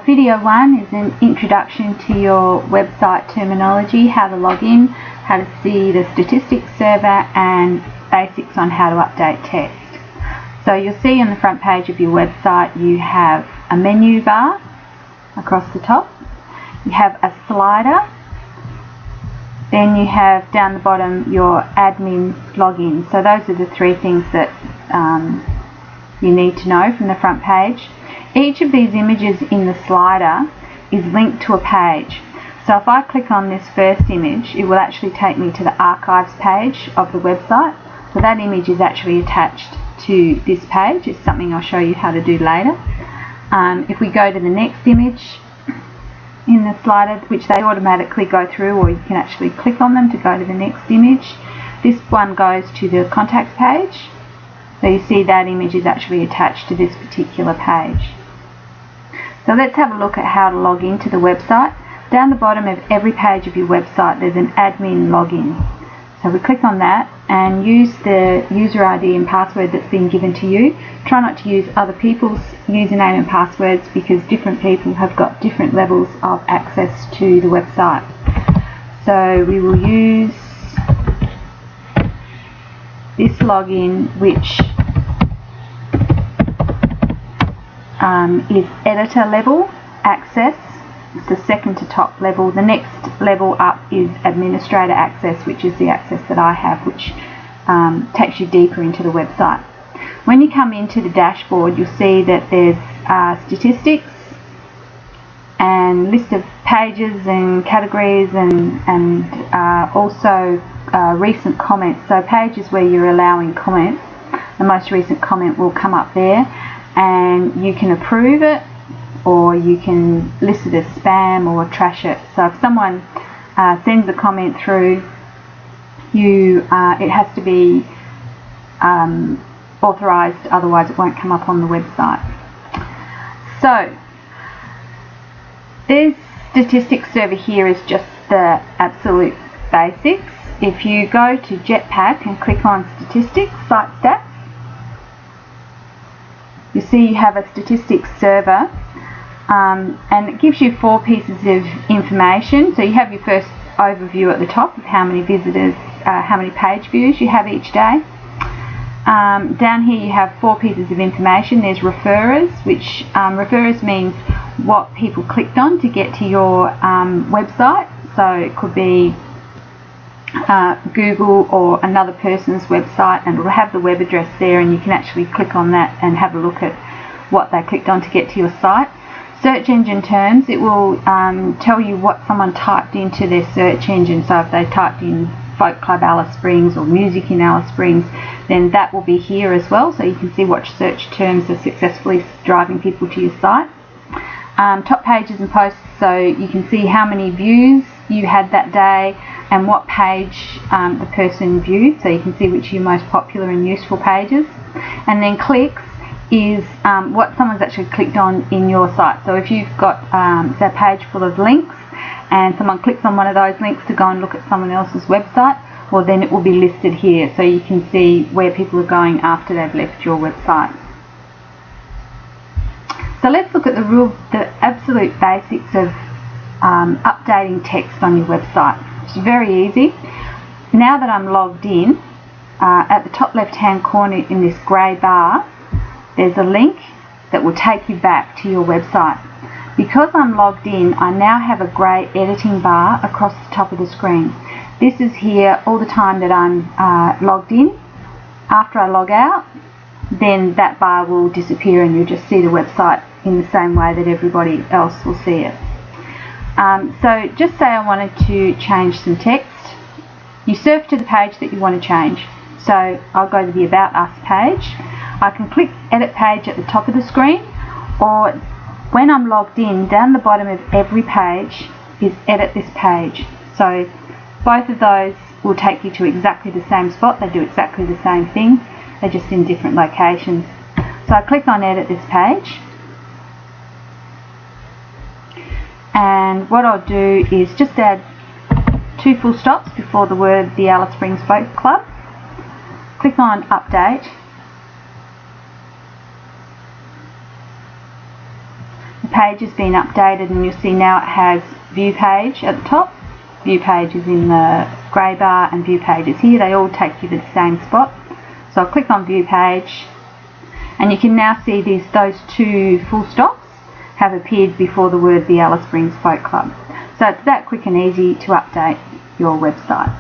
Video 1 is an introduction to your website terminology, how to log in, how to see the statistics server, and basics on how to update text. So you'll see on the front page of your website you have a menu bar across the top, you have a slider, then you have down the bottom your admin login. So those are the three things that you need to know from the front page. Each of these images in the slider is linked to a page. So if I click on this first image, it will actually take me to the archives page of the website. So that image is actually attached to this page. It's something I'll show you how to do later. If we go to the next image in the slider, which they automatically go through, or you can actually click on them to go to the next image, this one goes to the contacts page. So you see that image is actually attached to this particular page. So let's have a look at how to log into the website. Down the bottom of every page of your website there's an admin login. So we click on that and use the user ID and password that's been given to you. Try not to use other people's username and passwords because different people have got different levels of access to the website. So we will use this login, which is editor level access. It's the second to top level. The next level up is administrator access, which is the access that I have, which takes you deeper into the website. When you come into the dashboard, you'll see that there's statistics and list of pages and categories, and also recent comments. So pages where you're allowing comments, the most recent comment will come up there, and you can approve it or you can list it as spam or trash it. So if someone sends a comment through, it has to be authorized, otherwise it won't come up on the website. So this statistics server here is just the absolute basics. If you go to Jetpack and click on statistics, site stats, you see you have a statistics server, and it gives you 4 pieces of information. So you have your first overview at the top of how many visitors, how many page views you have each day. Down here you have 4 pieces of information. There's referrers, which referrers means what people clicked on to get to your website. So it could be Google or another person's website, and it will have the web address there, and you can actually click on that and have a look at what they clicked on to get to your site. Search engine terms, it will tell you what someone typed into their search engine. So if they typed in Folk Club Alice Springs or music in Alice Springs, then that will be here as well, so you can see what search terms are successfully driving people to your site. Top pages and posts, so you can see how many views you had that day and what page the person viewed, so you can see which are your most popular and useful pages. And then clicks is what someone's actually clicked on in your site. So if you've got say a page full of links and someone clicks on one of those links to go and look at someone else's website, well then it will be listed here, so you can see where people are going after they've left your website. So let's look at the absolute basics of updating text on your website. It's very easy. Now that I'm logged in, at the top left hand corner in this grey bar there's a link that will take you back to your website. Because I'm logged in, I now have a grey editing bar across the top of the screen. This is here all the time that I'm logged in. After I log out, then that bar will disappear and you'll just see the website in the same way that everybody else will see it. So just say I wanted to change some text. You surf to the page that you want to change. So I'll go to the About Us page. I can click Edit Page at the top of the screen, or when I'm logged in, down the bottom of every page is Edit This Page. So both of those will take you to exactly the same spot. They do exactly the same thing. They're just in different locations. So I click on Edit This Page. And what I'll do is just add 2 full stops before the word the Alice Springs Folk Club. Click on Update. the page has been updated, and you'll see now it has view page at the top. View page is in the grey bar and view page is here. They all take you to the same spot. So I'll click on view page, and you can now see those two full stops have appeared before the word the Alice Springs Folk Club. So it's that quick and easy to update your website.